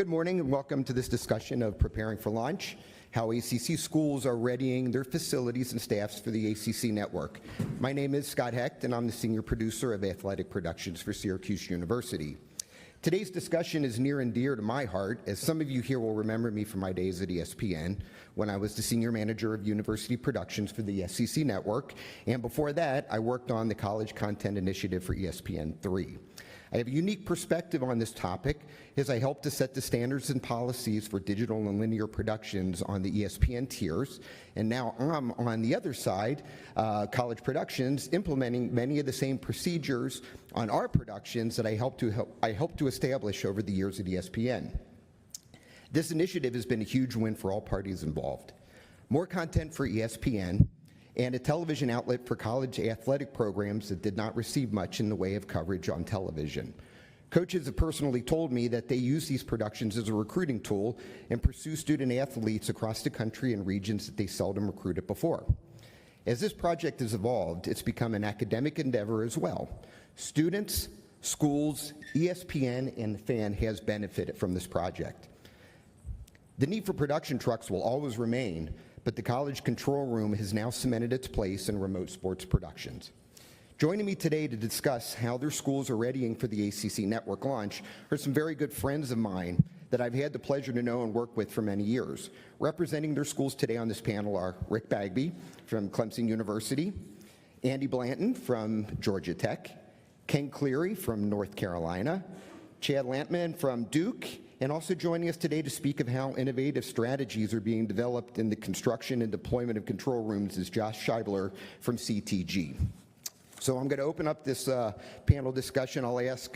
Good morning and welcome to this discussion of preparing for launch, how ACC schools are readying their facilities and staffs for the ACC network. My name is Scott Hecht and I'm the senior producer of athletic productions for Syracuse University. Today's discussion is near and dear to my heart, as some of you here will remember me from my days at ESPN when I was the senior manager of university productions for the SEC network, and before that I worked on the college content initiative for ESPN3. I have a unique perspective on this topic as I help to set the standards and policies for digital and linear productions on the ESPN tiers, and now I'm on the other side, college productions, implementing many of the same procedures on our productions that I helped to establish over the years at ESPN. This initiative has been a huge win for all parties involved. More content for ESPN, and a television outlet for college athletic programs that did not receive much in the way of coverage on television. Coaches have personally told me that they use these productions as a recruiting tool and pursue student athletes across the country in regions that they seldom recruited before. As this project has evolved, it's become an academic endeavor as well. Students, schools, ESPN, and the fan has benefited from this project. The need for production trucks will always remain, but the college control room has now cemented its place in remote sports productions. Joining me today to discuss how their schools are readying for the ACC network launch are some very good friends of mine that I've had the pleasure to know and work with for many years. Representing their schools today on this panel are Rick Bagby from Clemson University, Andy Blanton from Georgia Tech, Ken Cleary from North Carolina, Chad Lampman from Duke, and also joining us today to speak of how innovative strategies are being developed in the construction and deployment of control rooms is Josh Shibler from CTG. So I'm going to open up this panel discussion. I'll ask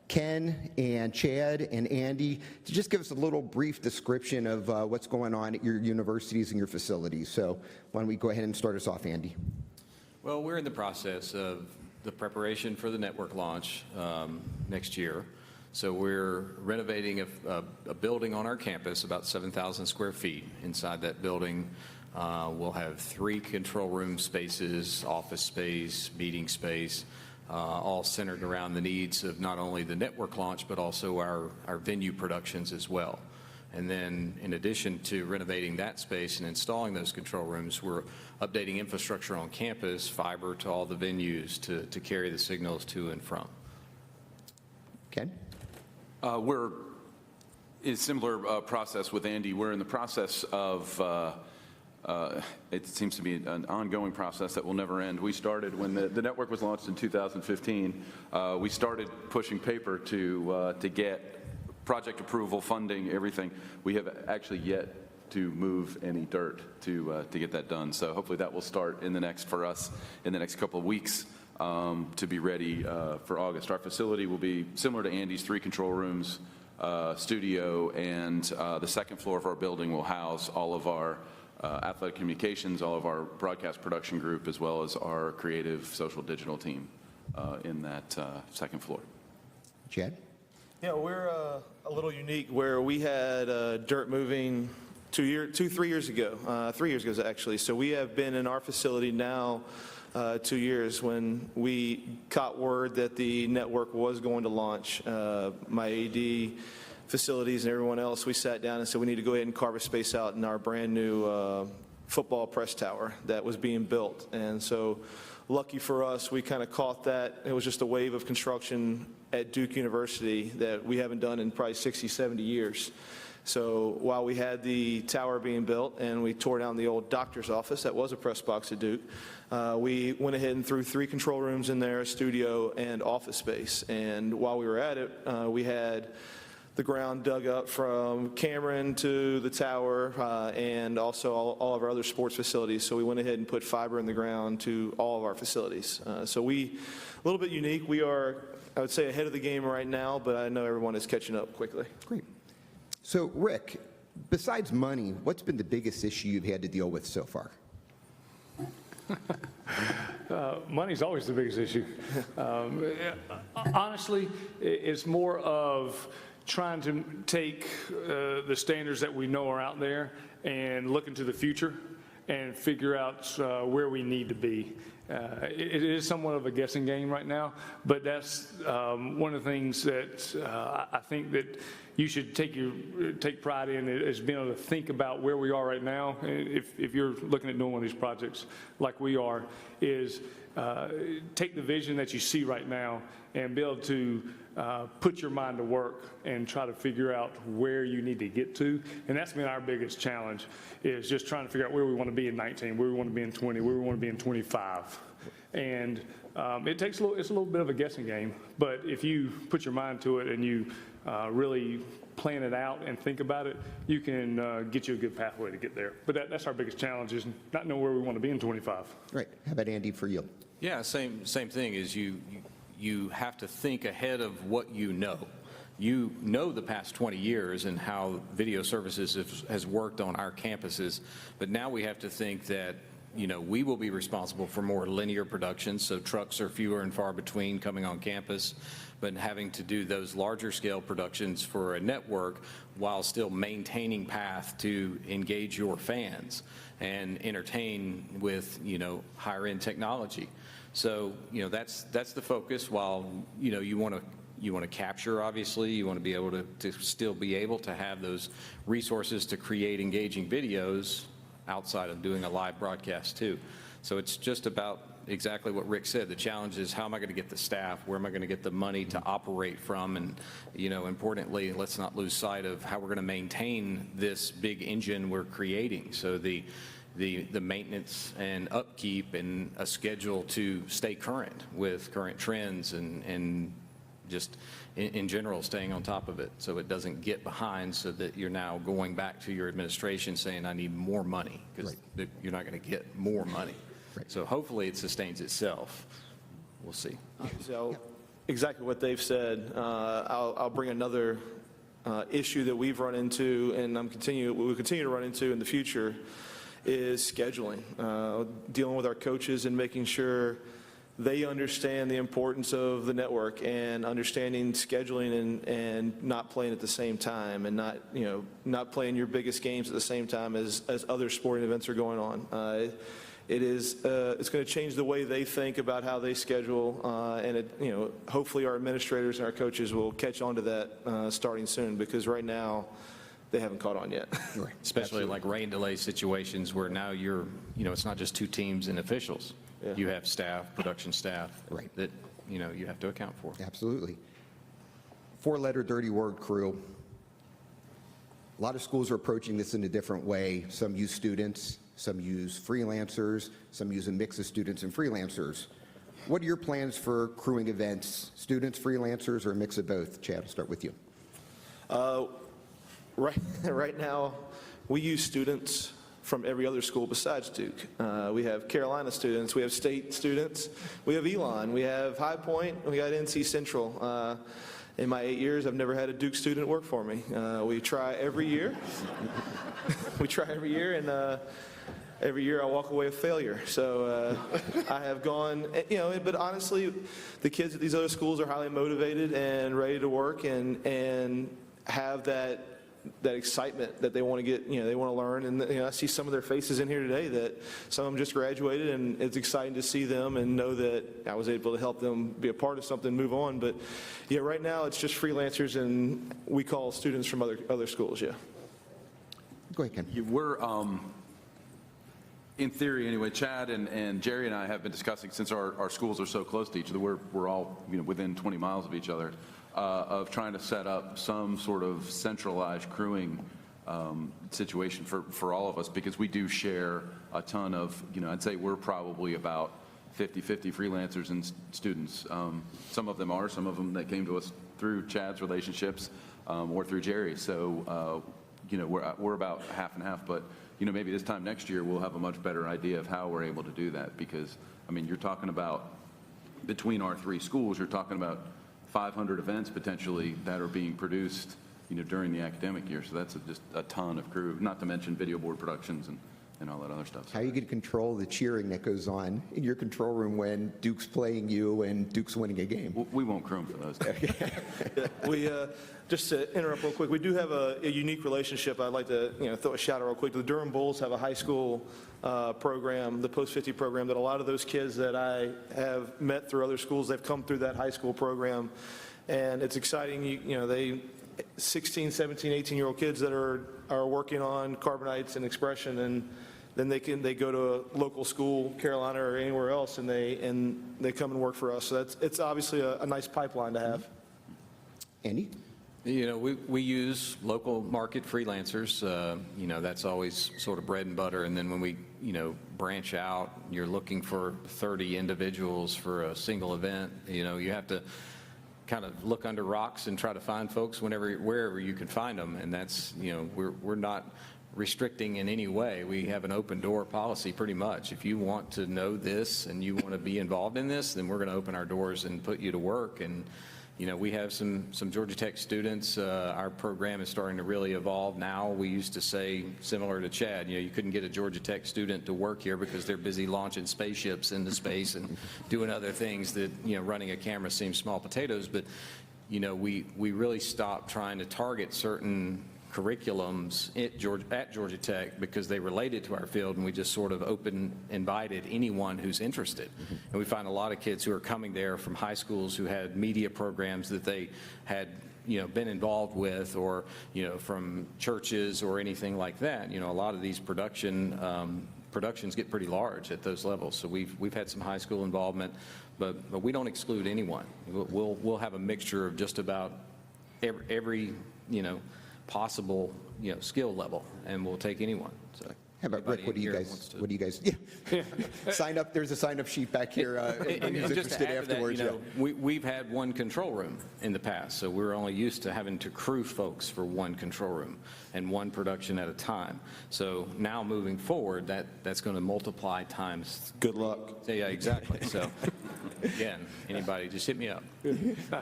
Ken and Chad and Andy to just give us a little brief description of what's going on at your universities and your facilities. So why don't we go ahead and start us off, Andy? Well, we're in the process of the preparation for the network launch next year. So we're renovating a building on our campus, about 7,000 square feet. Inside that building, we'll have 3 control room spaces, office space, meeting space, all centered around the needs of not only the network launch, but also our venue productions as well. And then in addition to renovating that space and installing those control rooms, we're updating infrastructure on campus, fiber to all the venues to carry the signals to and from. Ken? We're in a similar process with Andy. We're in the process of, it seems to be an ongoing process that will never end. We started when the network was launched in 2015. We started pushing paper to get project approval, funding, everything. We have actually yet to move any dirt to get that done. So hopefully that will start for us in the next couple of weeks. To be ready for August. Our facility will be similar to Andy's, 3 control rooms, studio, and the second floor of our building will house all of our athletic communications, all of our broadcast production group, as well as our creative social digital team in that second floor. Chad? Yeah, we're a little unique where we had dirt moving 3 years ago. 3 years ago, actually. So we have been in our facility now 2 years. When we caught word that the network was going to launch, my AD, facilities, and everyone else, we sat down and said we need to go ahead and carve a space out in our brand new football press tower that was being built. And so lucky for us, we kind of caught that. It was just a wave of construction at Duke University that we haven't done in probably 60, 70 years. So while we had the tower being built and we tore down the old doctor's office that was a press box at Duke, we went ahead and threw 3 control rooms in there, a studio and office space. And while we were at it, we had the ground dug up from Cameron to the tower and also all of our other sports facilities. So we went ahead and put fiber in the ground to all of our facilities. So a little bit unique. We are, I would say, ahead of the game right now, but I know everyone is catching up quickly. Great. So, Rick, besides money, what's been the biggest issue you've had to deal with so far? Money's always the biggest issue. Honestly, it's more of trying to take the standards that we know are out there and look into the future and figure out where we need to be. It is somewhat of a guessing game right now, but that's one of the things that I think that you should take pride in is being able to think about where we are right now. If you're looking at doing one of these projects like we are, is take the vision that you see right now and be able to put your mind to work and try to figure out where you need to get to. And that's been our biggest challenge, is just trying to figure out where we want to be in 19, where we want to be in 20, where we want to be in 25. And it's a little bit of a guessing game, but if you put your mind to it and you really plan it out and think about it, you can get you a good pathway to get there. But that's our biggest challenge, is not knowing where we want to be in 25. Right. How about Andy for you? Yeah, same thing. Is you have to think ahead of what you know. You know the past 20 years and how video services has worked on our campuses, but now we have to think that, you know, we will be responsible for more linear productions, so trucks are fewer and far between coming on campus, but having to do those larger scale productions for a network while still maintaining path to engage your fans and entertain with, you know, higher end technology. So, you know, that's the focus. While, you know, you want to capture, obviously, you want to be able to still be able to have those resources to create engaging videos outside of doing a live broadcast too. So it's just about exactly what Rick said. The challenge is, how am I going to get the staff? Where am I going to get the money to operate from? And, you know, importantly, let's not lose sight of how we're going to maintain this big engine we're creating. So the maintenance and upkeep and a schedule to stay current with current trends and just in general staying on top of it so it doesn't get behind, so that you're now going back to your administration saying, I need more money, because you're not going to get more money. Right. So hopefully it sustains itself. We'll see. So exactly what they've said. I'll bring another issue that we've run into, and we'll continue to run into in the future, is scheduling, dealing with our coaches and making sure they understand the importance of the network and understanding scheduling and not playing at the same time, and not playing your biggest games at the same time as other sporting events are going on. It's going to change the way they think about how they schedule, and hopefully our administrators and our coaches will catch on to that starting soon, because right now they haven't caught on yet. Right. Especially like rain delay situations where now it's not just two teams and officials. Yeah. You have staff, production staff, right, that, you have to account for. Absolutely. Four-letter dirty word, crew. A lot of schools are approaching this in a different way. Some use students, some use freelancers, some use a mix of students and freelancers. What are your plans for crewing events? Students, freelancers, or a mix of both? Chad, I'll start with you. Right now, we use students from every other school besides Duke. We have Carolina students, we have state students, we have Elon, we have High Point, we got NC Central. In my 8 years, I've never had a Duke student work for me. We try every year. And every year I walk away with failure. So I have gone, but honestly, the kids at these other schools are highly motivated and ready to work and have that excitement that they want to get, they want to learn. And I see some of their faces in here today that some of them just graduated, and it's exciting to see them and know that I was able to help them be a part of something, move on. But yeah, right now it's just freelancers, and we call students from other schools. Yeah. Go ahead, Ken. We're, in theory anyway, Chad and Jerry and I have been discussing, since our schools are so close to each other, we're all within 20 miles of each other, of trying to set up some sort of centralized crewing situation for all of us, because we do share a ton of, I'd say we're probably about 50-50 freelancers and students. Some of them are, some of them that came to us through Chad's relationships or through Jerry. So, we're about half and half, but maybe this time next year we'll have a much better idea of how we're able to do that, because, you're talking about, between our three schools, you're talking about 500 events potentially that are being produced, during the academic year. So that's just a ton of crew, not to mention video board productions and all that other stuff. How are you going to control the cheering that goes on in your control room when Duke's playing you and Duke's winning a game? We won't crew them for those days. We, just to interrupt real quick, we do have a unique relationship. I'd like to throw a shout out real quick. The Durham Bulls have a high school program, the Post 50 program, that a lot of those kids that I have met through other schools, they've come through that high school program. And it's exciting. 16, 17, 18-year-old kids that are working on carbonites and expression, and then they go to a local school, Carolina or anywhere else, and they come and work for us. So it's obviously a nice pipeline to have. Andy? You know, we use local market freelancers. You know, that's always sort of bread and butter. And then when we, you know, branch out, you're looking for 30 individuals for a single event. You know, you have to kind of look under rocks and try to find folks wherever you can find them. And that's, you know, we're not restricting in any way. We have an open door policy pretty much. If you want to know this and you want to be involved in this, then we're going to open our doors and put you to work. And you know, we have some Georgia Tech students. Our program is starting to really evolve now. We used to say, similar to Chad, you know, you couldn't get a Georgia Tech student to work here because they're busy launching spaceships into space and doing other things that, you know, running a camera seems small potatoes. But, you know, we really stopped trying to target certain curriculums at Georgia Tech because they related to our field, and we just sort of invited anyone who's interested. And we find a lot of kids who are coming there from high schools who had media programs that they had, you know, been involved with, or, you know, from churches or anything like that. You know, a lot of these productions get pretty large at those levels. So we've had some high school involvement, but we don't exclude anyone. We'll have a mixture of just about every you know, possible, you know, skill level, and we'll take anyone. So How about Rick? What do you guys? Yeah. Sign up. There's a sign-up sheet back here. And Who's just to interested add to that, afterwards? you know, we've had one control room in the past, so we're only used to having to crew folks for one control room and one production at a time. So now moving forward, that's going to multiply times. Good luck. Yeah, exactly. So again, anybody, just hit me up.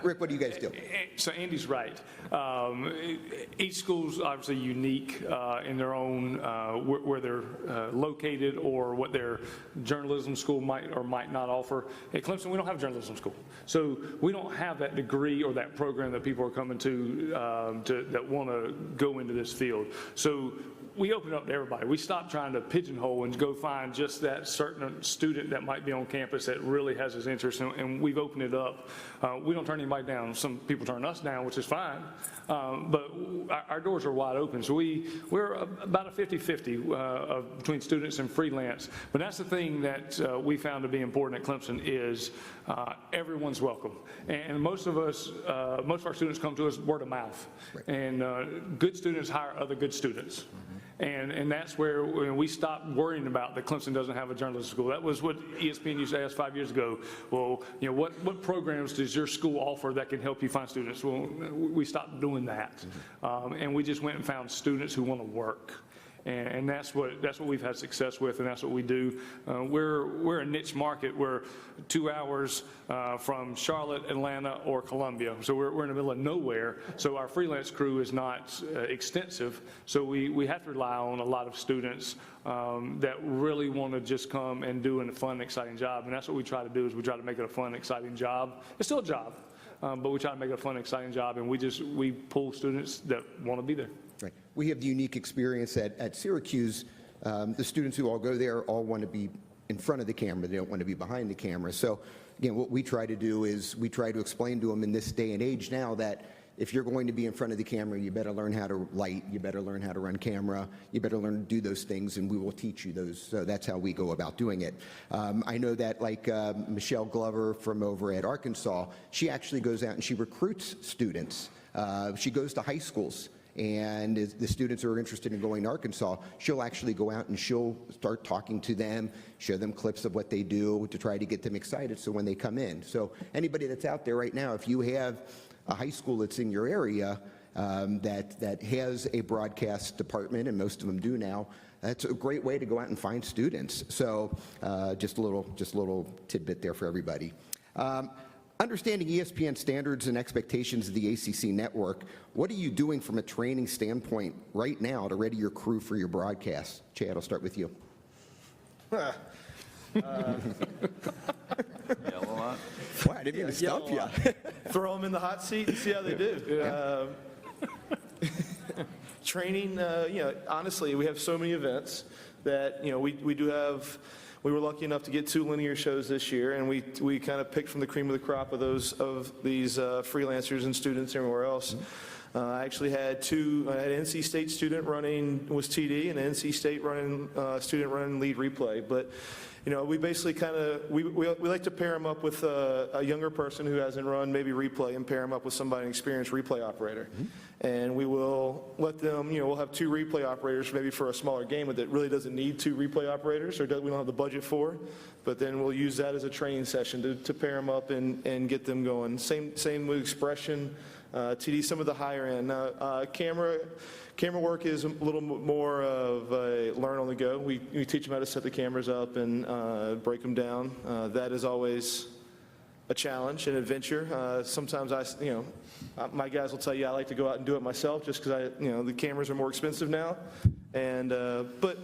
Rick, what do you guys do? So Andy's right. Each school's obviously unique in their own, where they're located or what their journalism school might or might not offer. At Clemson, we don't have a journalism school. So we don't have that degree or that program that people are coming to that want to go into this field. So we open it up to everybody. We stop trying to pigeonhole and go find just that certain student that might be on campus that really has his interest, and we've opened it up. We don't turn anybody down. Some people turn us down, which is fine, but our doors are wide open. So we're about a 50-50 between students and freelance. But that's the thing that we found to be important at Clemson is everyone's welcome. And most of our students come to us word of mouth. Right. And good students hire other good students. And that's where we stopped worrying about that Clemson doesn't have a journalism school. That was what ESPN used to ask 5 years ago. Well, you know, what programs does your school offer that can help you find students? Well, we stopped doing that. And we just went and found students who want to work. And that's what we've had success with, and that's what we do. We're a niche market. We're 2 hours from Charlotte, Atlanta, or Columbia. So we're in the middle of nowhere. So our freelance crew is not extensive. So we have to rely on a lot of students that really want to just come and do a fun, exciting job. And that's what we try to do, is we try to make it a fun, exciting job. It's still a job, but we try to make it a fun, exciting job. And we pull students that want to be there. Right. We have the unique experience at Syracuse. The students who all go there all want to be in front of the camera. They don't want to be behind the camera. So, again, what we try to do is we try to explain to them in this day and age now that if you're going to be in front of the camera, you better learn how to light, you better learn how to run camera, you better learn to do those things, and we will teach you those. So that's how we go about doing it. I know that, like Michelle Glover from over at Arkansas, she actually goes out and she recruits students. She goes to high schools. And if the students are interested in going to Arkansas, she'll actually go out and she'll start talking to them, show them clips of what they do to try to get them excited so when they come in. So anybody that's out there right now, if you have a high school that's in your area that has a broadcast department, and most of them do now, that's a great way to go out and find students. So just a little tidbit there for everybody. Understanding ESPN standards and expectations of the ACC network, what are you doing from a training standpoint right now to ready your crew for your broadcast? Chad, I'll start with you. Yell a lot. Wow, I didn't mean to stump you. Throw them in the hot seat and see how they do. Training, you know, honestly, we have so many events that, you know, we do have. We were lucky enough to get 2 linear shows this year, and we kind of picked from the cream of the crop of these freelancers and students everywhere else. I actually had I had an NC State student was TD, and an NC State student running lead replay. But, we basically we like to pair them up with a younger person who hasn't run maybe replay and pair them up with somebody, an experienced replay operator. And we will let them, we'll have 2 replay operators maybe for a smaller game that really doesn't need 2 replay operators, or we don't have the budget for. But then we'll use that as a training session to pair them up and get them going. Same with expression. TD, some of the higher end. Camera work is a little more of a learn on the go. We teach them how to set the cameras up and break them down. That is always a challenge, an adventure. Sometimes my guys will tell you I like to go out and do it myself just because the cameras are more expensive now. And but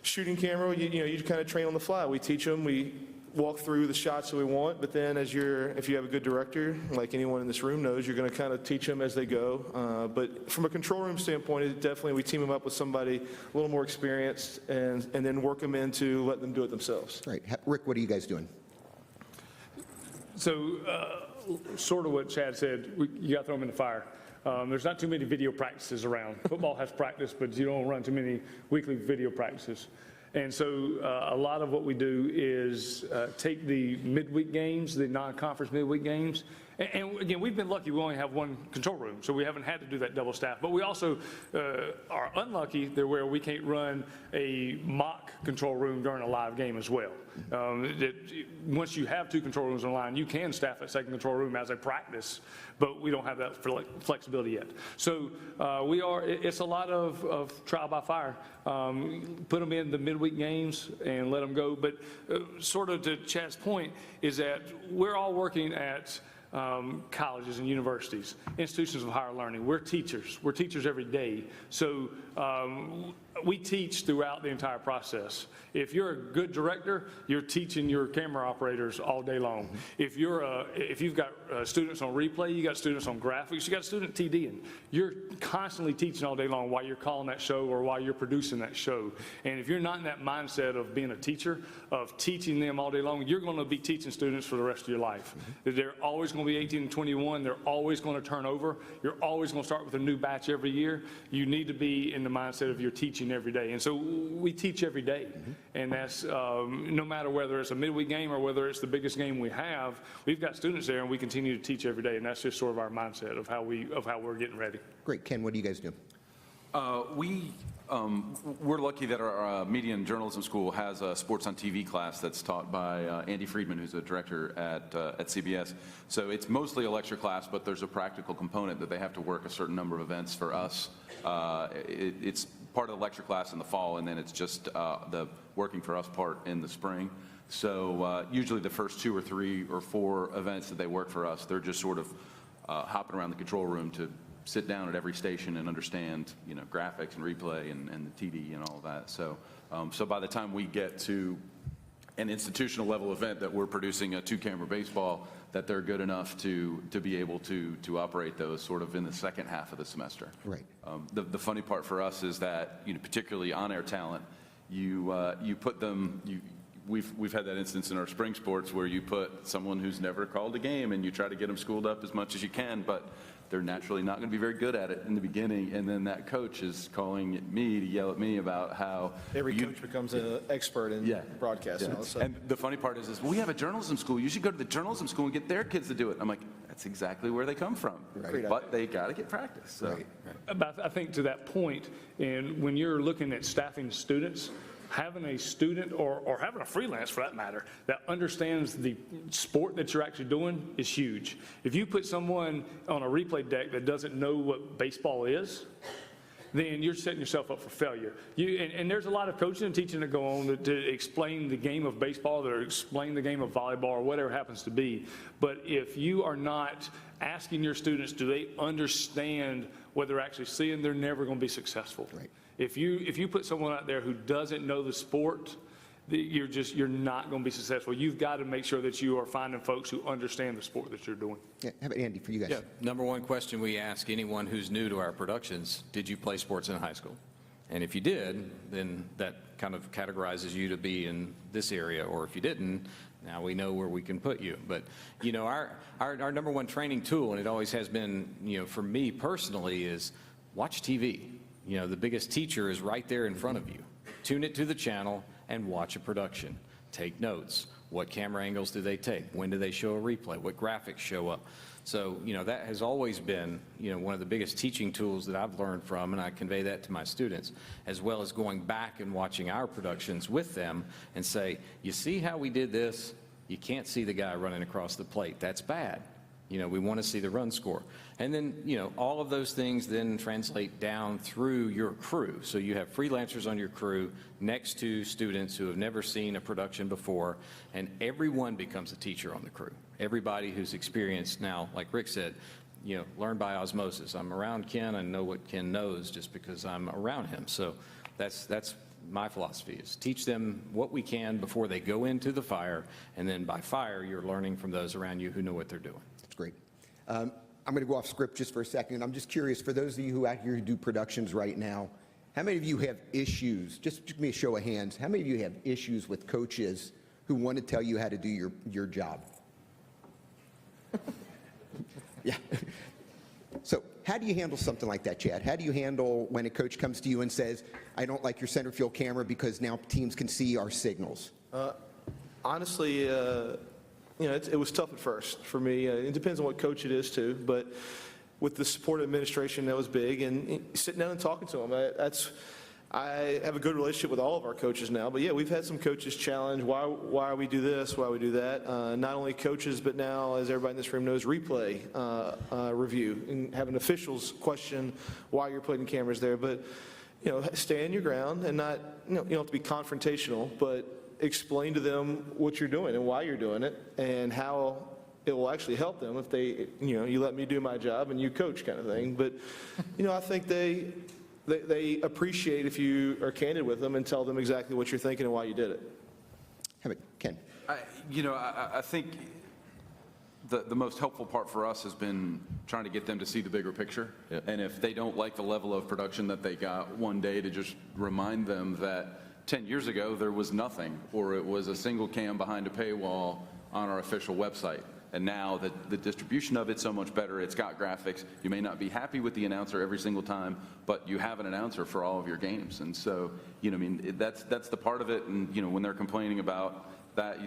shooting camera, you kind of train on the fly. We teach them. We walk through the shots that we want, but then if you have a good director, like anyone in this room knows, you're going to kind of teach them as they go. But from a control room standpoint, we team them up with somebody a little more experienced and then work them into let them do it themselves. Right. Rick, what are you guys doing? So sort of what Chad said, you got to throw them in the fire. There's not too many video practices around. Football has practice, but you don't run too many weekly video practices. And so a lot of what we do is take the midweek games, the non-conference midweek games, and again, we've been lucky we only have 1 control room, so we haven't had to do that double staff. But we also are unlucky where we can't run a mock control room during a live game as well. Once you have 2 control rooms online, you can staff a second control room as a practice, but we don't have that flexibility yet. So it's a lot of trial by fire. Put them in the midweek games and let them go. But sort of to Chad's point is that we're all working at colleges and universities, institutions of higher learning. We're teachers. We're teachers every day. So we teach throughout the entire process. If you're a good director, you're teaching your camera operators all day long. If you've got students on replay, you got students on graphics, you got a student TDing. You're constantly teaching all day long while you're calling that show or while you're producing that show. And if you're not in that mindset of being a teacher, of teaching them all day long, you're going to be teaching students for the rest of your life. They're always going to be 18 and 21. They're always going to turn over. You're always going to start with a new batch every year. You need to be in the mindset of you're teaching every day. And so we teach every day. And that's no matter whether it's a midweek game or whether it's the biggest game we have, we've got students there and we continue to teach every day. And that's just sort of our mindset of how we're getting ready. Great. Ken, what do you guys do? We're lucky that our media and journalism school has a sports on TV class that's taught by Andy Friedman, who's a director at CBS. So it's mostly a lecture class, but there's a practical component that they have to work a certain number of events for us. It's part of the lecture class in the fall, and then it's just the working for us part in the spring. So usually the first 2 or 3 or 4 events that they work for us, they're just sort of hopping around the control room to sit down at every station and understand, graphics and replay and the TD and all of that. So, so by the time we get to an institutional level event that we're producing a 2-camera baseball, that they're good enough to be able to operate those sort of in the second half of the semester. Right. The funny part for us is that, particularly on-air talent, you put them. We've had that instance in our spring sports where you put someone who's never called a game and you try to get them schooled up as much as you can, but they're naturally not going to be very good at it in the beginning, and then that coach is calling me to yell at me about how every coach becomes an expert in broadcasting. Yeah. And the funny part is we have a journalism school. You should go to the journalism school and get their kids to do it. I'm like, that's exactly where they come from. Right. But they got to get practice. So. Right. But I think to that point, and when you're looking at staffing students, having a student or having a freelance for that matter that understands the sport that you're actually doing is huge. If you put someone on a replay deck that doesn't know what baseball is, then you're setting yourself up for failure. And there's a lot of coaching and teaching that go on to explain the game of baseball, or explain the game of volleyball, or whatever it happens to be. But if you are not asking your students, do they understand what they're actually seeing, they're never going to be successful. Right. If you put someone out there who doesn't know the sport, you're not going to be successful. You've got to make sure that you are finding folks who understand the sport that you're doing. Yeah, how about Andy, for you guys? Yeah, number one question we ask anyone who's new to our productions: did you play sports in high school? And if you did, then that kind of categorizes you to be in this area, or if you didn't, now we know where we can put you. But, you know, our number one training tool, and it always has been, you know, for me personally, is watch TV. You know, the biggest teacher is right there in front of you. Tune it to the channel and watch a production. Take notes. What camera angles do they take? When do they show a replay? What graphics show up? So, you know, that has always been, you know, one of the biggest teaching tools that I've learned from, and I convey that to my students, as well as going back and watching our productions with them and say, you see how we did this? You can't see the guy running across the plate. That's bad. You know, we want to see the run score. And then, you know, all of those things then translate down through your crew. So you have freelancers on your crew next to students who have never seen a production before, and everyone becomes a teacher on the crew. Everybody who's experienced now, like Rick said, you know, learn by osmosis. I'm around Ken, I know what Ken knows just because I'm around him. So that's my philosophy, is teach them what we can before they go into the fire, and then by fire, you're learning from those around you who know what they're doing. That's great. I'm going to go off script just for a second. I'm just curious, for those of you who out here who do productions right now, how many of you have issues, just give me a show of hands, how many of you have issues with coaches who want to tell you how to do your job? Yeah. So how do you handle something like that, Chad? How do you handle when a coach comes to you and says, I don't like your center field camera because now teams can see our signals? Honestly, you know, it was tough at first for me. It depends on what coach it is too, but with the support administration, that was big, and sitting down and talking to them. I have a good relationship with all of our coaches now, but yeah, we've had some coaches challenge why we do this, why we do that. Not only coaches, but now, as everybody in this room knows, replay review, and having officials question why you're putting cameras there. But, you know, stay on your ground and not, you don't have to be confrontational, but explain to them what you're doing and why you're doing it and how it will actually help them if they, you know, you let me do my job and you coach, kind of thing. But, you know, I think they appreciate if you are candid with them and tell them exactly what you're thinking and why you did it. Have it, Ken. I think the most helpful part for us has been trying to get them to see the bigger picture. Yeah. And if they don't like the level of production that they got one day, to just remind them that 10 years ago there was nothing, or it was a single cam behind a paywall on our official website. And now the distribution of it's so much better. It's got graphics. You may not be happy with the announcer every single time, but you have an announcer for all of your games. And so, you know, I mean, that's the part of it. And, you know, when they're complaining about that,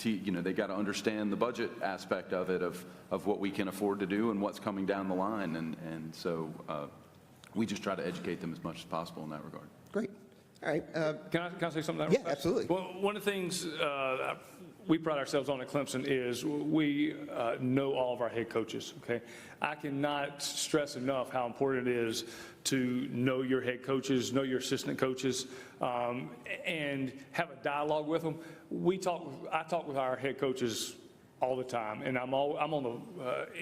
you know, they got to understand the budget aspect of it, of what we can afford to do and what's coming down the line. And so we just try to educate them as much as possible in that regard. Great. All right. Can I say something? Yeah, absolutely. Well, one of the things we pride ourselves on at Clemson is we know all of our head coaches, okay? I cannot stress enough how important it is to know your head coaches, know your assistant coaches, and have a dialogue with them. I talk with our head coaches all the time, and I'm on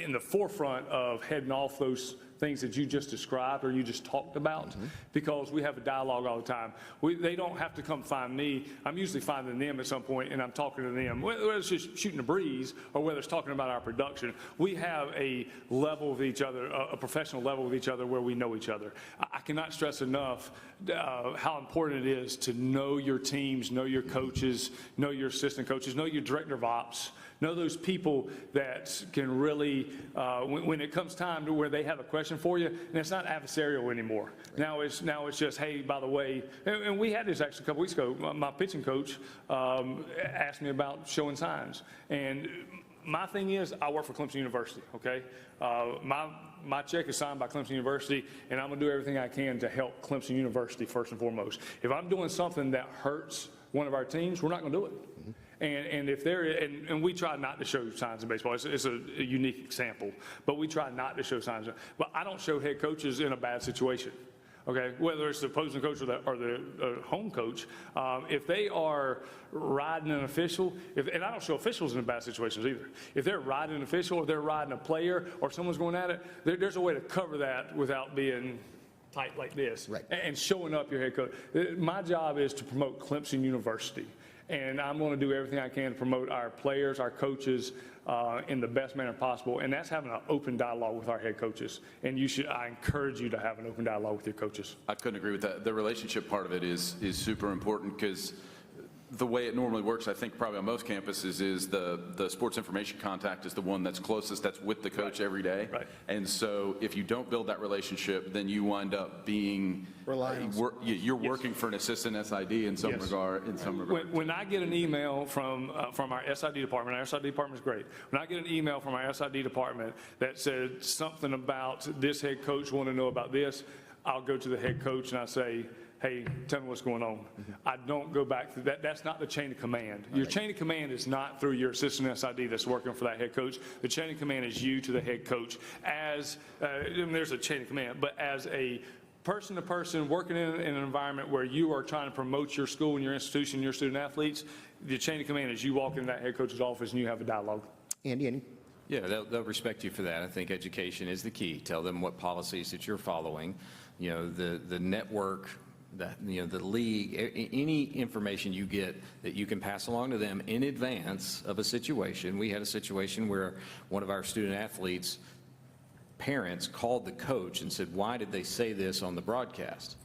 in the forefront of heading off those things that you just described or you just talked about, because we have a dialogue all the time. They don't have to come find me. I'm usually finding them at some point, and I'm talking to them, whether it's just shooting a breeze or whether it's talking about our production. We have a level with each other, a professional level with each other, where we know each other. I cannot stress enough how important it is to know your teams, know your coaches, know your assistant coaches, know your director of ops, know those people that can really, when it comes time to where they have a question for you, and it's not adversarial anymore. Right. Now it's just, hey, by the way, and we had this actually a couple weeks ago. My pitching coach asked me about showing signs, and my thing is, I work for Clemson University. Okay, my check is signed by Clemson University, and I'm gonna do everything I can to help Clemson University first and foremost. If I'm doing something that hurts one of our teams, we're not gonna do it. Mm-hmm. And if there, and we try not to show signs in baseball. It's a unique example, but we try not to show signs. But I don't show head coaches in a bad situation. Okay, whether it's the opposing coach or the home coach, if they are riding an official, and I don't show officials in bad situations either. If they're riding an official, or they're riding a player, or someone's going at it, there's a way to cover that without being tight like this, right, and showing up your head coach. My job is to promote Clemson University. And I'm going to do everything I can to promote our players, our coaches, in the best manner possible. And that's having an open dialogue with our head coaches. And I encourage you to have an open dialogue with your coaches. I couldn't agree with that. The relationship part of it is super important, because the way it normally works, I think probably on most campuses, is the sports information contact is the one that's closest, that's with the coach every day. Right. And so if you don't build that relationship, then you wind up being, you're working for an assistant SID in some Yes. regard. When I get an email from our SID department, our SID department is great. When I get an email from our SID department that said something about this head coach want to know about this, I'll go to the head coach and I say, hey, tell me what's going on. I don't go back to that. That's not the chain of command. Your chain of command is not through your assistant SID that's working for that head coach. The chain of command is you to the head coach as, there's a chain of command, but as a person to person working in an environment where you are trying to promote your school and your institution, your student athletes, the chain of command is you walk into that head coach's office and you have a dialogue. Andy? Yeah, they'll respect you for that. I think education is the key. Tell them what policies that you're following. You know, the network, the league, any information you get that you can pass along to them in advance of a situation. We had a situation where one of our student athletes' parents called the coach and said, why did they say this on the broadcast?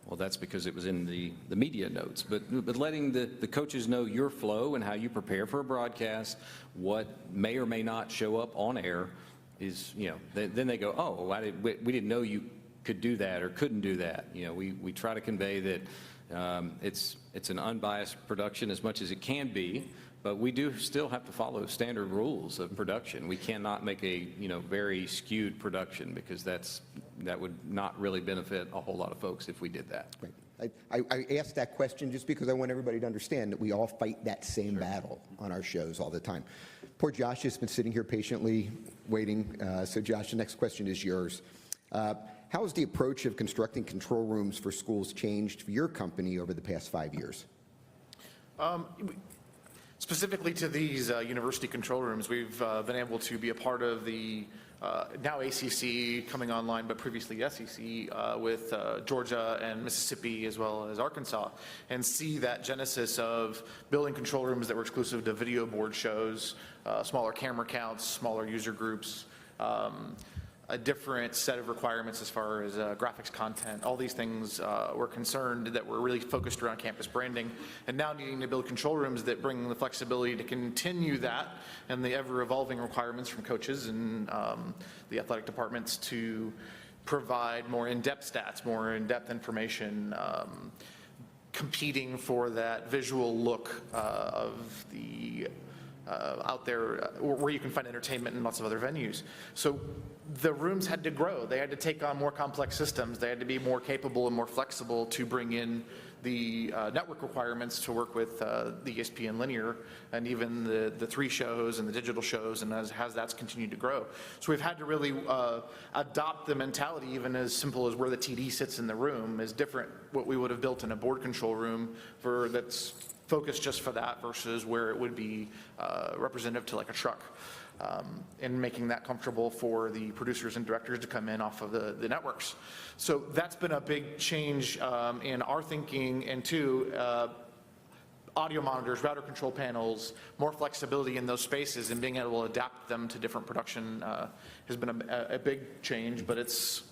Well, that's because it was in the media notes. But letting the coaches know your flow and how you prepare for a broadcast, what may or may not show up on air is, then they go, oh, we didn't know you could do that or couldn't do that. We try to convey that it's an unbiased production as much as it can be, but we do still have to follow standard rules of production. We cannot make a very skewed production, because that would not really benefit a whole lot of folks if we did that. Right. I asked that question just because I want everybody to understand that we all fight that same battle on our shows all the time. Poor Josh has been sitting here patiently waiting. So Josh, the next question is yours. How has the approach of constructing control rooms for schools changed for your company over the past 5 years? Specifically to these university control rooms, we've been able to be a part of the now ACC coming online, but previously SEC with Georgia and Mississippi as well as Arkansas, and see that genesis of building control rooms that were exclusive to video board shows, smaller camera counts, smaller user groups, a different set of requirements as far as graphics content. All these things were concerned that were really focused around campus branding, and now needing to build control rooms that bring the flexibility to continue that and the ever-evolving requirements from coaches and the athletic departments to provide more in-depth stats, more in-depth information, competing for that visual look of the out there where you can find entertainment and lots of other venues. So the rooms had to grow. They had to take on more complex systems. They had to be more capable and more flexible to bring in the network requirements to work with the ESPN linear and even the 3 shows and the digital shows, and as that's continued to grow. So we've had to really adopt the mentality, even as simple as where the TD sits in the room is different what we would have built in a board control room that's focused just for that versus where it would be representative to like a truck, and making that comfortable for the producers and directors to come in off of the networks. So that's been a big change in our thinking, and audio monitors, router control panels, more flexibility in those spaces and being able to adapt them to different production has been a big change, but it's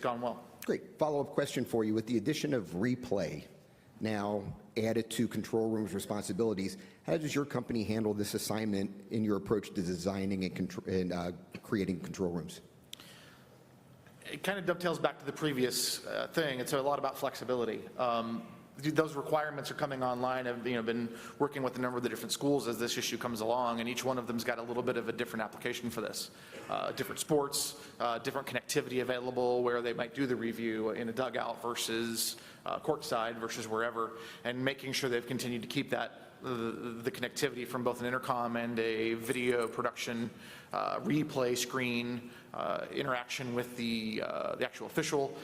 gone well. Great. Follow-up question for you. With the addition of replay now added to control room's responsibilities, how does your company handle this assignment in your approach to designing and creating control rooms? It kind of dovetails back to the previous thing. It's a lot about flexibility. Those requirements are coming online. I've been working with a number of the different schools as this issue comes along, and each one of them's got a little bit of a different application for this. Different sports, different connectivity available where they might do the review in a dugout versus courtside versus wherever, and making sure they've continued to keep that the connectivity from both an intercom and a video production replay screen interaction with the actual official.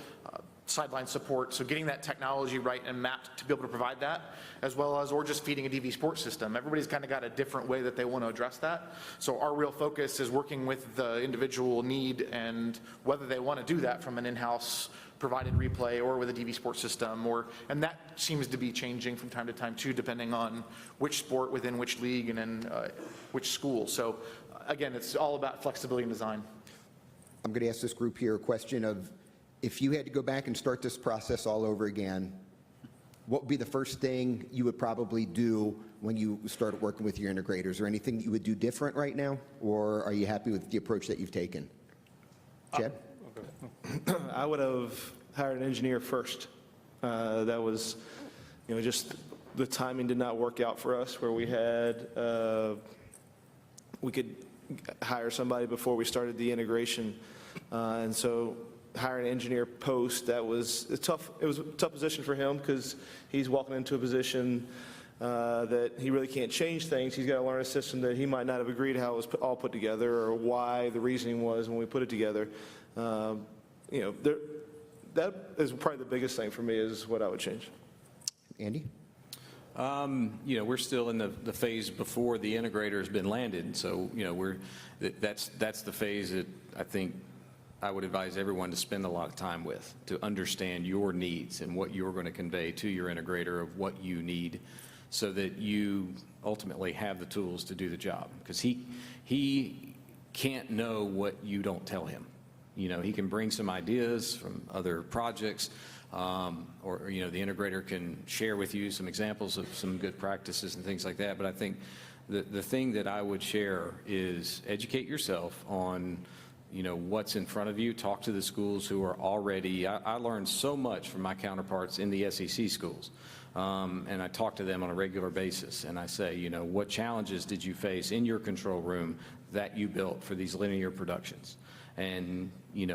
sideline support. So getting that technology right and mapped to be able to provide that, as well as, or just feeding a DV sports system. Everybody's kind of got a different way that they want to address that. So our real focus is working with the individual need and whether they want to do that from an in-house provided replay or with a DV sports system, and that seems to be changing from time to time too, depending on which sport within which league and in which school. So again, it's all about flexibility and design. I'm going to ask this group here a question of, if you had to go back and start this process all over again, what would be the first thing you would probably do when you started working with your integrators? Or anything that you would do different right now? Or are you happy with the approach that you've taken? Chad? I would have hired an engineer first. That was, just the timing did not work out for us where we had, we could hire somebody before we started the integration. And so hiring an engineer post, that was tough. It was a tough position for him because he's walking into a position that he really can't change things. He's got to learn a system that he might not have agreed how it was all put together or why the reasoning was when we put it together. That is probably the biggest thing for me is what I would change. Andy? We're still in the phase before the integrator has been landed. So, that's the phase that I think I would advise everyone to spend a lot of time with, to understand your needs and what you're going to convey to your integrator of what you need so that you ultimately have the tools to do the job. Because he can't know what you don't tell him. He can bring some ideas from other projects, or the integrator can share with you some examples of some good practices and things like that. But I think the thing that I would share is educate yourself on what's in front of you. Talk to the schools who are already, I learned so much from my counterparts in the SEC schools. And I talk to them on a regular basis and I say, what challenges did you face in your control room that you built for these linear productions? And,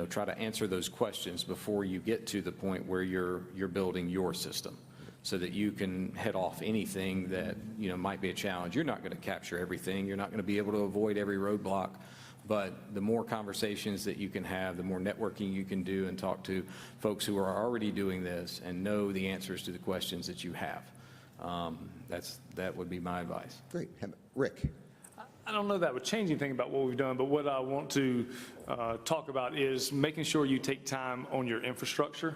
try to answer those questions before you get to the point where you're building your system so that you can head off anything that, might be a challenge. You're not going to capture everything. You're not going to be able to avoid every roadblock. But the more conversations that you can have, the more networking you can do and talk to folks who are already doing this and know the answers to the questions that you have. That would be my advice. Great. Rick? I don't know that would change anything about what we've done, but what I want to talk about is making sure you take time on your infrastructure.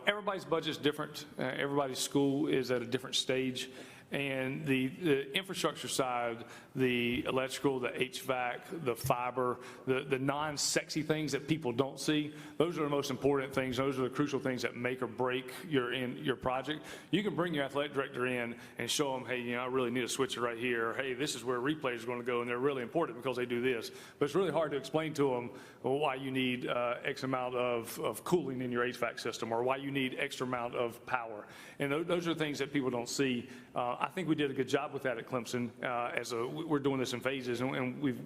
Everybody's budget's different. Everybody's school is at a different stage. And the infrastructure side, the electrical, the HVAC, the fiber, the non-sexy things that people don't see, those are the most important things. Those are the crucial things that make or break your project. You can bring your athletic director in and show them, hey, I really need a switcher right here. Or, hey, this is where replays are going to go, and they're really important because they do this. But it's really hard to explain to them why you need X amount of cooling in your HVAC system or why you need extra amount of power. And those are things that people don't see. I think we did a good job with that at Clemson. We're doing this in phases, and we've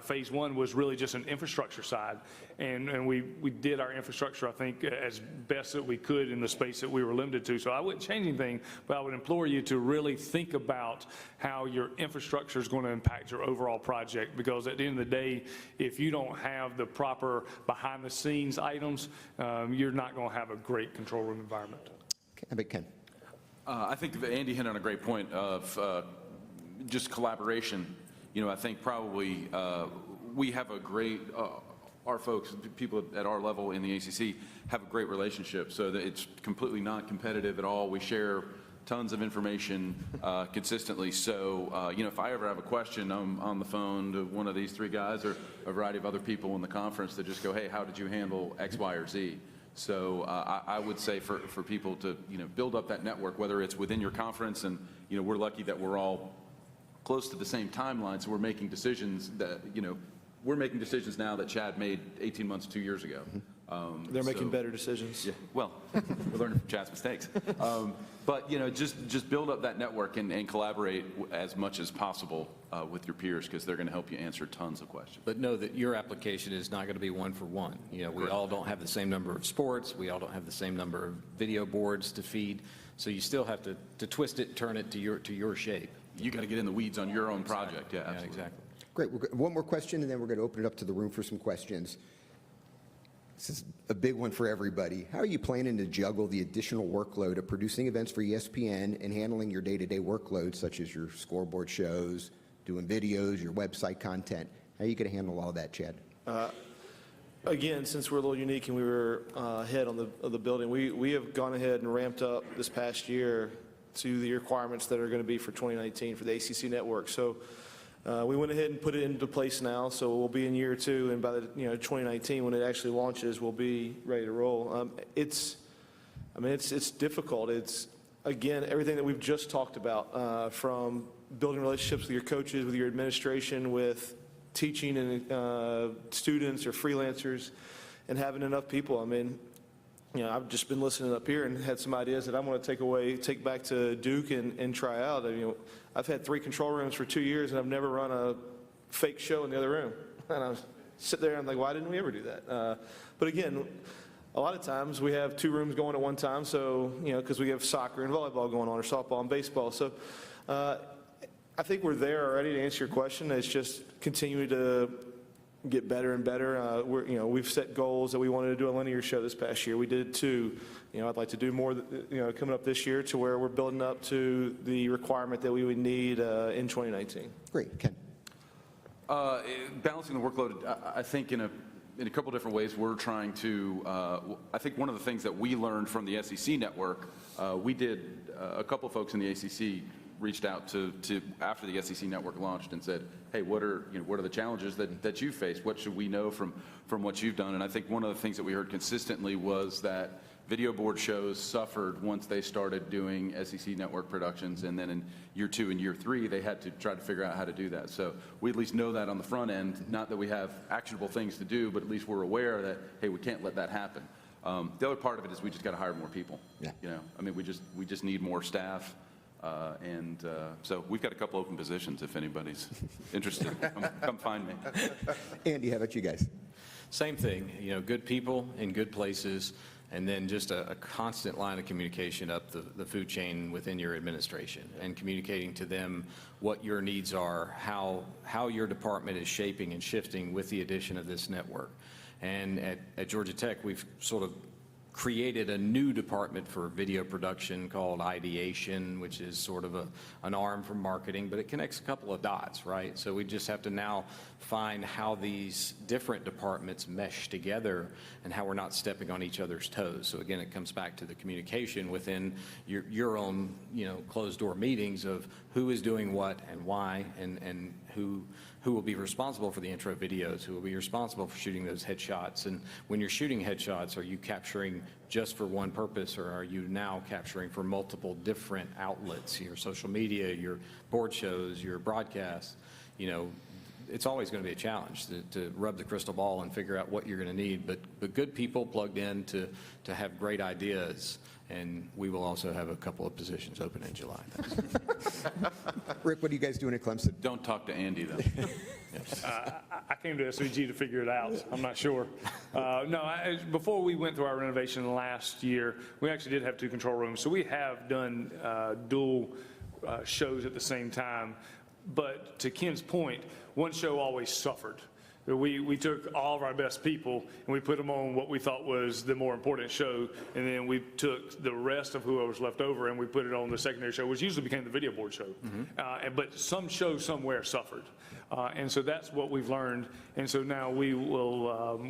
phase one was really just an infrastructure side, and we did our infrastructure, I think, as best that we could in the space that we were limited to. So I wouldn't change anything, but I would implore you to really think about how your infrastructure is going to impact your overall project, because at the end of the day, if you don't have the proper behind-the-scenes items, you're not going to have a great control room environment. Okay, Ken? I think Andy hit on a great point of just collaboration. I think probably we have a great, our folks, people at our level in the ACC have a great relationship so that it's completely non-competitive at all. We share tons of information consistently. So, if I ever have a question, I'm on the phone to one of these three guys or a variety of other people in the conference that just go, hey, how did you handle X, Y, or Z? So I would say for people to, build up that network, whether it's within your conference, and, we're lucky that we're all close to the same timeline, so we're making decisions that, we're making decisions now that Chad made 18 months, 2 years ago. They're making better decisions. Yeah, well, we're learning from Chad's mistakes. But, just build up that network and collaborate as much as possible with your peers, because they're going to help you answer tons of questions. But know that your application is not going to be one for one. We all don't have the same number of sports. We all don't have the same number of video boards to feed. So you still have to twist it, turn it to your shape. You got to get in the weeds on your own project. Yeah, absolutely. Exactly. Great. One more question, and then we're going to open it up to the room for some questions. This is a big one for everybody. How are you planning to juggle the additional workload of producing events for ESPN and handling your day-to-day workload, such as your scoreboard shows, doing videos, your website content? How are you going to handle all that, Chad? Again, since we're a little unique and we were ahead of the building, we have gone ahead and ramped up this past year to the requirements that are going to be for 2019 for the ACC network. So we went ahead and put it into place now, so we'll be in year 2, and by the 2019 when it actually launches, we'll be ready to roll. It's difficult. It's, again, everything that we've just talked about, from building relationships with your coaches, with your administration, with teaching and students or freelancers, and having enough people. I mean, I've just been listening up here and had some ideas that I want to take back to Duke and try out. I've had 3 control rooms for 2 years, and I've never run a fake show in the other room. And I sit there and I'm like, why didn't we ever do that? But again, a lot of times we have 2 rooms going at one time, so, because we have soccer and volleyball going on, or softball and baseball. So I think we're there already to answer your question. It's just continuing to get better and better. We've set goals that we wanted to do a linear show this past year. We did 2. I'd like to do more, coming up this year, to where we're building up to the requirement that we would need in 2019. Great. Ken? Balancing the workload, I think in a couple different ways, we're trying to, I think one of the things that we learned from the SEC network, we did, a couple of folks in the ACC reached out to after the SEC network launched and said, hey, what are the challenges that you face? What should we know from what you've done? And I think one of the things that we heard consistently was that video board shows suffered once they started doing SEC network productions, and then in year 2 and year 3, they had to try to figure out how to do that. So we at least know that on the front end, not that we have actionable things to do, but at least we're aware that, hey, we can't let that happen. The other part of it is we just got to hire more people. Yeah. We just need more staff. So we've got a couple open positions if anybody's interested. Come find me. Andy, how about you guys? Same thing, good people in good places, and then just a constant line of communication up the food chain within your administration, and communicating to them what your needs are, how your department is shaping and shifting with the addition of this network. And at Georgia Tech, we've sort of created a new department for video production called Ideation, which is sort of an arm for marketing, but it connects a couple of dots, right? So we just have to now find how these different departments mesh together and how we're not stepping on each other's toes. So again, it comes back to the communication within your own, closed door meetings of who is doing what and why, and who will be responsible for the intro videos, who will be responsible for shooting those headshots. And when you're shooting headshots, are you capturing just for one purpose, or are you now capturing for multiple different outlets, your social media, your board shows, your broadcasts? It's always going to be a challenge to rub the crystal ball and figure out what you're going to need, but good people plugged in to have great ideas. And we will also have a couple of positions open in July. Rick, what are you guys doing at Clemson? Don't talk to Andy, though. I came to SVG to figure it out. I'm not sure. Before we went through our renovation last year, we actually did have 2 control rooms. So we have done dual shows at the same time. But to Ken's point, one show always suffered. We took all of our best people and we put them on what we thought was the more important show, and then we took the rest of who was left over and we put it on the secondary show, which usually became the video board show. Mm-hmm. But some show somewhere suffered, and so that's what we've learned. And so now we will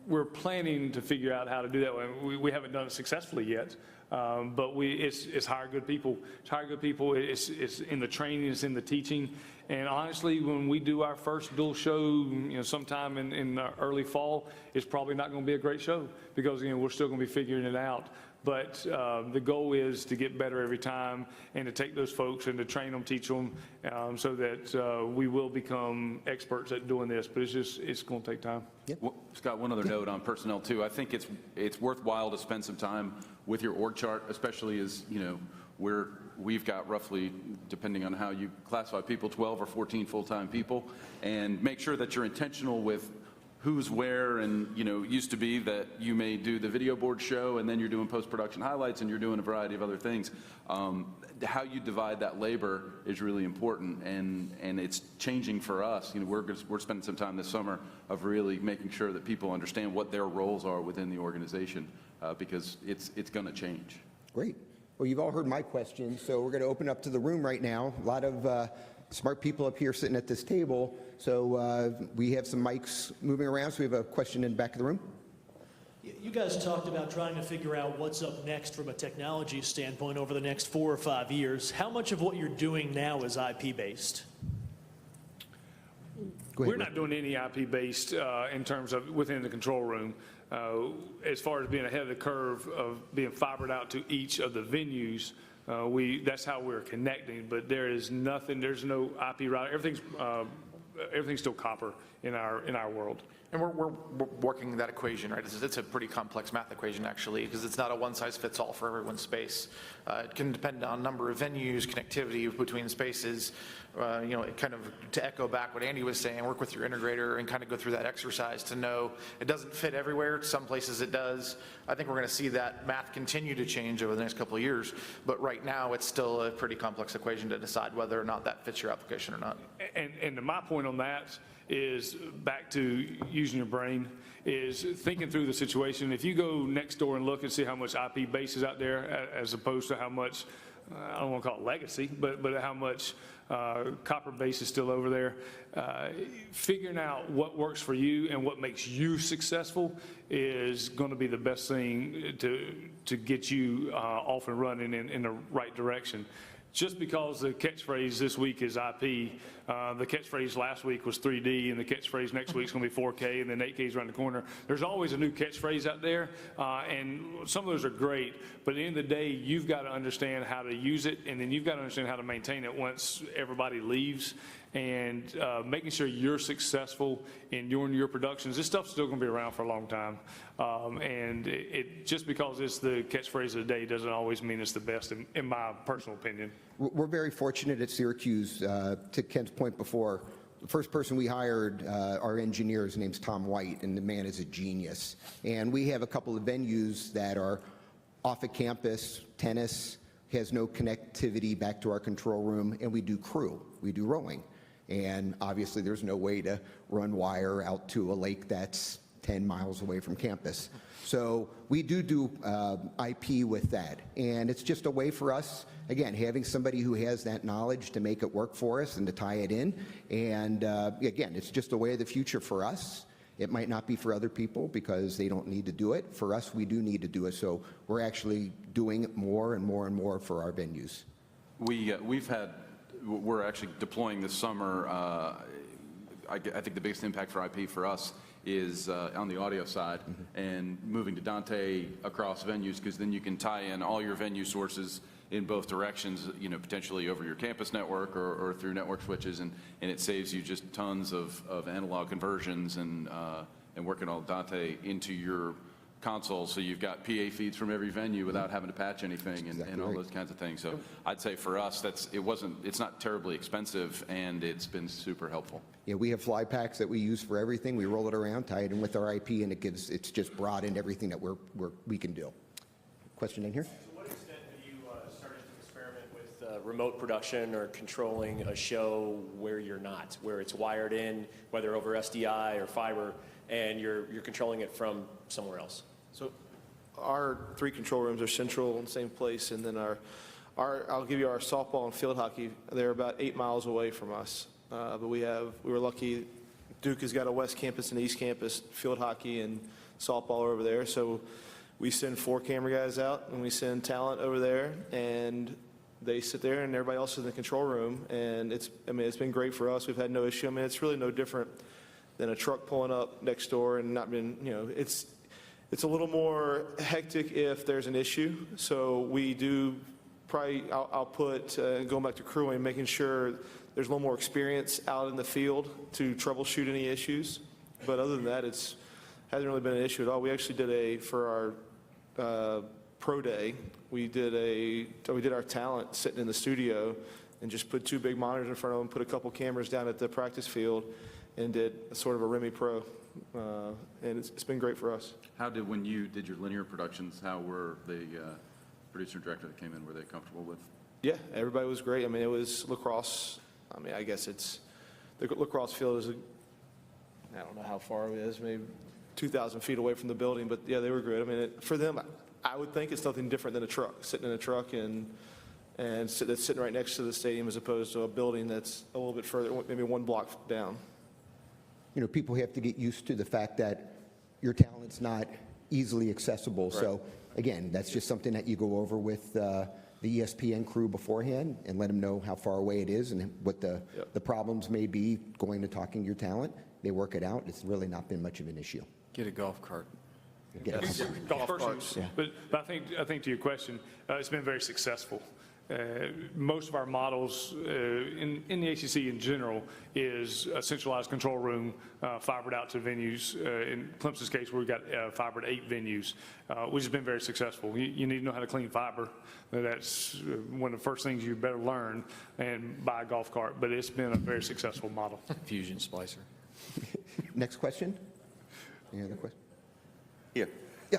we're planning to figure out how to do that. We haven't done it successfully yet. But it's hire good people. It's hire good people. It's in the training. It's in the teaching. And honestly, when we do our first dual show, sometime in the early fall, it's probably not going to be a great show because we're still going to be figuring it out. But the goal is to get better every time and to take those folks and to train them, teach them, so that we will become experts at doing this. But it's going to take time. Yep. Well, Scott, one other note on personnel too. I think it's worthwhile to spend some time with your org chart, especially as we've got roughly, depending on how you classify people, 12 or 14 full-time people, and make sure that you're intentional with who's where, and, you know, it used to be that you may do the video board show and then you're doing post-production highlights and you're doing a variety of other things. How you divide that labor is really important, and it's changing for us. You know, we're spending some time this summer of really making sure that people understand what their roles are within the organization, because it's going to change. Great. Well, you've all heard my questions, so we're going to open up to the room right now. A lot of smart people up here sitting at this table. So we have some mics moving around, so we have a question in the back of the room. You guys talked about trying to figure out what's up next from a technology standpoint over the next 4 or 5 years. How much of what you're doing now is IP-based? Go ahead, We're not doing any IP-based in terms of within the control room. As far as being ahead of the curve of being fibered out to each of the venues, that's how we're connecting. But there is nothing. There's no IP route. Everything's still copper in our world. And we're working that equation, right? It's a pretty complex math equation, actually, because it's not a one-size-fits-all for everyone's space. It can depend on number of venues, connectivity between spaces. You know, kind of to echo back what Andy was saying, work with your integrator and kind of go through that exercise to know it doesn't fit everywhere. Some places it does. I think we're going to see that math continue to change over the next couple of years. But right now, it's still a pretty complex equation to decide whether or not that fits your application or not. And my point on that is back to using your brain, is thinking through the situation. If you go next door and look and see how much IP base is out there as opposed to how much, I don't want to call it legacy, but how much copper base is still over there, figuring out what works for you and what makes you successful is going to be the best thing to get you off and running in the right direction. Just because the catchphrase this week is IP, the catchphrase last week was 3D, and the catchphrase next week is going to be 4K, and then 8K is around the corner. There's always a new catchphrase out there, and some of those are great, but at the end of the day, you've got to understand how to use it, and then you've got to understand how to maintain it once everybody leaves, and making sure you're successful in your productions. This stuff's still going to be around for a long time, and it just because it's the catchphrase of the day doesn't always mean it's the best, in my personal opinion. We're very fortunate at Syracuse, to Ken's point before, the first person we hired, our engineer, his name's Tom White, and the man is a genius. And we have a couple of venues that are off of campus. Tennis has no connectivity back to our control room, and we do crew, we do rowing. And obviously there's no way to run wire out to a lake that's 10 miles away from campus. So we do IP with that. And it's just a way for us, again, having somebody who has that knowledge to make it work for us and to tie it in. And again, it's just a way of the future for us. It might not be for other people because they don't need to do it. For us, we do need to do it. So we're actually doing it more and more and more for our venues. We're actually deploying this summer. I think the biggest impact for IP for us is on the audio side, and moving to Dante across venues, because then you can tie in all your venue sources in both directions, you know, potentially over your campus network or through network switches, and it saves you just tons of analog conversions and working all Dante into your console, so you've got PA feeds from every venue without having to patch anything and all those kinds of things. So I'd say for us, it's not terribly expensive, and it's been super helpful. Yeah, we have fly packs that we use for everything. We roll it around, tie it in with our IP, and it's just broadened everything that we can do. Question in here? To what extent have you started to experiment with remote production or controlling a show where you're not, where it's wired in, whether over SDI or fiber, and you're controlling it from somewhere else? So our 3 control rooms are central in the same place, and then I'll give you our softball and field hockey. They're about 8 miles away from us. But we were lucky. Duke has got a west campus and east campus, field hockey and softball over there. So we send 4 camera guys out, and we send talent over there, and they sit there, and everybody else is in the control room. And it's been great for us. We've had no issue. I mean, it's really no different than a truck pulling up next door and not been, you know, it's a little more hectic if there's an issue. So we do probably, I'll put, going back to crewing, making sure there's a little more experience out in the field to troubleshoot any issues. But other than that, hasn't really been an issue at all. We actually did for our pro day, we did our talent sitting in the studio and just put 2 big monitors in front of them, put a couple cameras down at the practice field, and did sort of a Remy Pro. and it's been great for us. When you did your linear productions, how were the producer and director that came in, were they comfortable with? Yeah, everybody was great. I mean, it was lacrosse. I mean, I guess the lacrosse field is, I don't know how far it is, maybe 2,000 feet away from the building, but yeah, they were great. I mean, for them, I would think it's nothing different than a truck, sitting in a truck and that's sitting right next to the stadium as opposed to a building that's a little bit further, maybe one block down. You know, people have to get used to the fact that your talent's not easily accessible. Right. So again, that's just something that you go over with the ESPN crew beforehand and let them know how far away it is and what the problems may be going to talking to your talent. They work it out. It's really not been much of an issue. Get a golf cart. Golf carts. carts. Yeah. But I think to your question, it's been very successful. Most of our models in the ACC in general is a centralized control room, fibered out to venues. In Clemson's case, we've got fibered 8 venues, which has been very successful. You need to know how to clean fiber. That's one of the first things you better learn, and buy a golf cart. But it's been a very successful model. Fusion splicer. Next question? Any other question? Here. Yeah.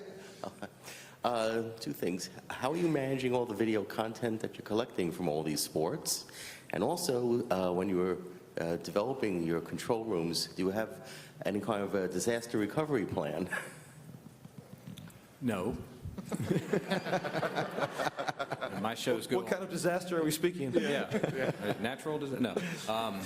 Two things. How are you managing all the video content that you're collecting from all these sports? And also, when you were developing your control rooms, do you have any kind of a disaster recovery plan? No. My shows go. What kind of disaster are we speaking? Yeah. Natural disaster? No.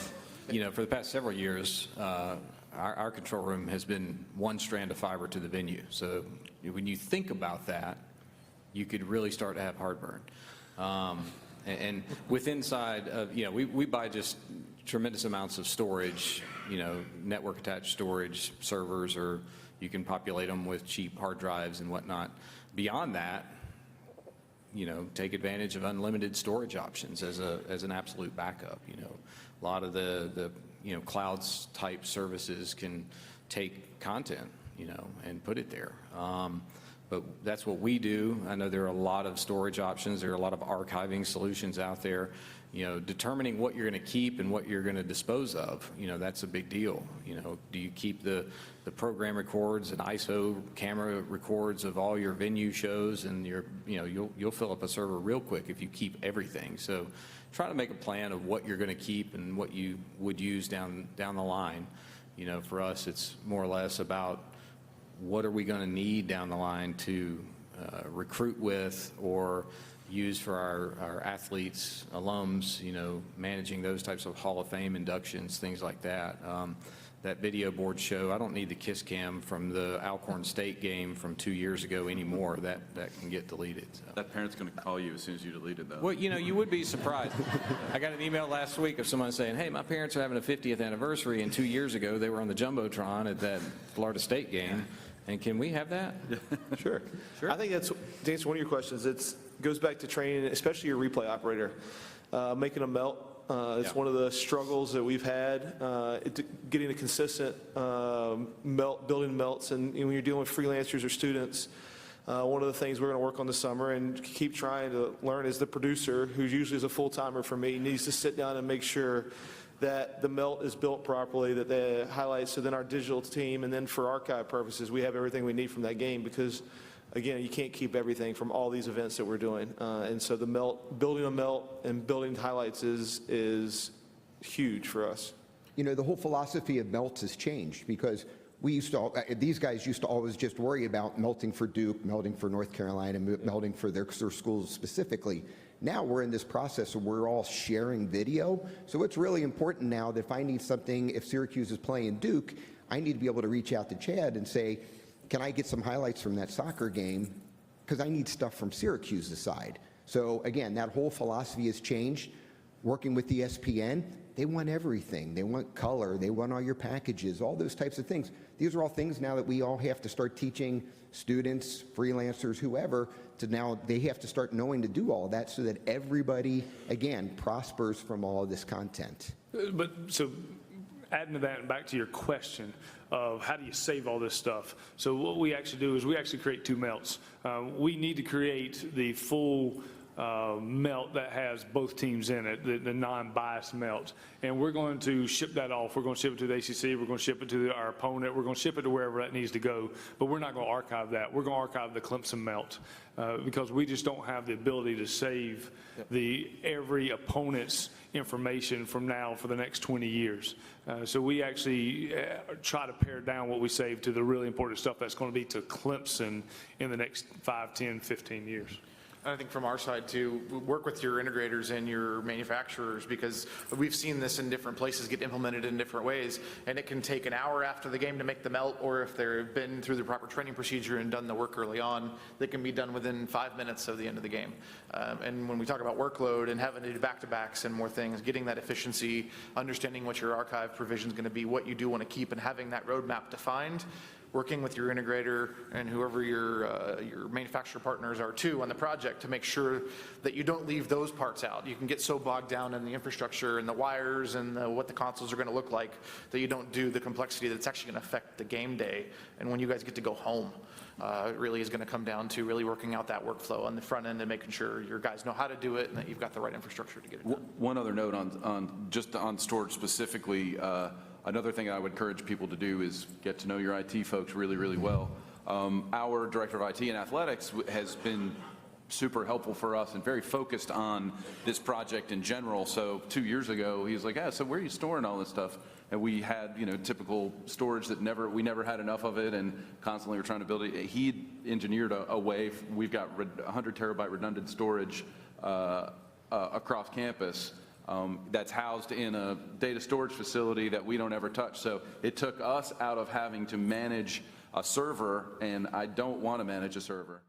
You know, for the past several years, our control room has been one strand of fiber to the venue. So when you think about that, you could really start to have heartburn. And with inside of, you know, we buy just tremendous amounts of storage, you know, network attached storage servers, or you can populate them with cheap hard drives and whatnot. Beyond that, you know, take advantage of unlimited storage options as an absolute backup. You know, a lot of the you know, clouds type services can take content, you know, and put it there. But that's what we do. I know there are a lot of storage options. There are a lot of archiving solutions out there. You know, determining what you're going to keep and what you're going to dispose of, you know, that's a big deal. You know, do you keep the program records and ISO camera records of all your venue shows, and you know, you'll fill up a server real quick if you keep everything. So try to make a plan of what you're going to keep and what you would use down the line. You know, for us, it's more or less about what are we going to need down the line to recruit with or use for our athletes, alums, you know, managing those types of Hall of Fame inductions, things like that. That video board show, I don't need the kiss cam from the Alcorn State game from 2 years ago anymore. That can get deleted. So. That parent's going to call you as soon as you delete it, though. Well, you know, you would be surprised. I got an email last week of someone saying, hey, my parents are having a 50th anniversary, and 2 years ago they were on the Jumbotron at that Florida State game. And can we have that? Sure. I think that's, to answer one of your questions, it goes back to training, especially your replay operator, making them melt. It's one of the struggles that we've had, getting a consistent building melts. And when you're dealing with freelancers or students, one of the things we're going to work on this summer and keep trying to learn is the producer, who usually is a full-timer for me, needs to sit down and make sure that the melt is built properly, that the highlights, so then our digital team, and then for archive purposes, we have everything we need from that game, because again, you can't keep everything from all these events that we're doing. And so the melt, building a melt and building highlights is huge for us. You know, the whole philosophy of melts has changed, because we used to, these guys used to always just worry about melting for Duke, melting for North Carolina, melting for their schools specifically. Now we're in this process where we're all sharing video. So it's really important now that if I need something, if Syracuse is playing Duke, I need to be able to reach out to Chad and say, can I get some highlights from that soccer game? Because I need stuff from Syracuse's side. So again, that whole philosophy has changed. Working with the ESPN, they want everything. They want color. They want all your packages, all those types of things. These are all things now that we all have to start teaching students, freelancers, whoever, to now they have to start knowing to do all of that so that everybody, again, prospers from all of this content. But so adding to that and back to your question of how do you save all this stuff. So what we actually do is we actually create 2 melts. We need to create the full melt that has both teams in it, the non-biased melt. And we're going to ship that off. We're going to ship it to the ACC. We're going to ship it to our opponent. We're going to ship it to wherever that needs to go. But we're not going to archive that. We're going to archive the Clemson melt because we just don't have the ability to save every opponent's information from now for the next 20 years. So we actually try to pare down what we save to the really important stuff that's going to be to Clemson in the next 5, 10, 15 years. I think from our side too, work with your integrators and your manufacturers, because we've seen this in different places get implemented in different ways, and it can take an hour after the game to make the melt, or if they've been through the proper training procedure and done the work early on, they can be done within 5 minutes of the end of the game. And when we talk about workload and having to do back-to-backs and more things, getting that efficiency, understanding what your archive provision is going to be, what you do want to keep, and having that roadmap defined, working with your integrator and whoever your manufacturer partners are too on the project to make sure that you don't leave those parts out. You can get so bogged down in the infrastructure and the wires and what the consoles are going to look like that you don't do the complexity that's actually going to affect the game day. And when you guys get to go home, it really is going to come down to really working out that workflow on the front end and making sure your guys know how to do it and that you've got the right infrastructure to get it done. One other note on storage specifically. Another thing I would encourage people to do is get to know your IT folks really, really well. Our director of IT and athletics has been super helpful for us and very focused on this project in general. So 2 years ago, he was like, so where are you storing all this stuff? And we had, typical storage that we never had enough of it, and constantly we're trying to build it. He engineered a way. We've got 100 terabyte redundant storage across campus. That's housed in a data storage facility that we don't ever touch. So it took us out of having to manage a server, and I don't want to manage a server.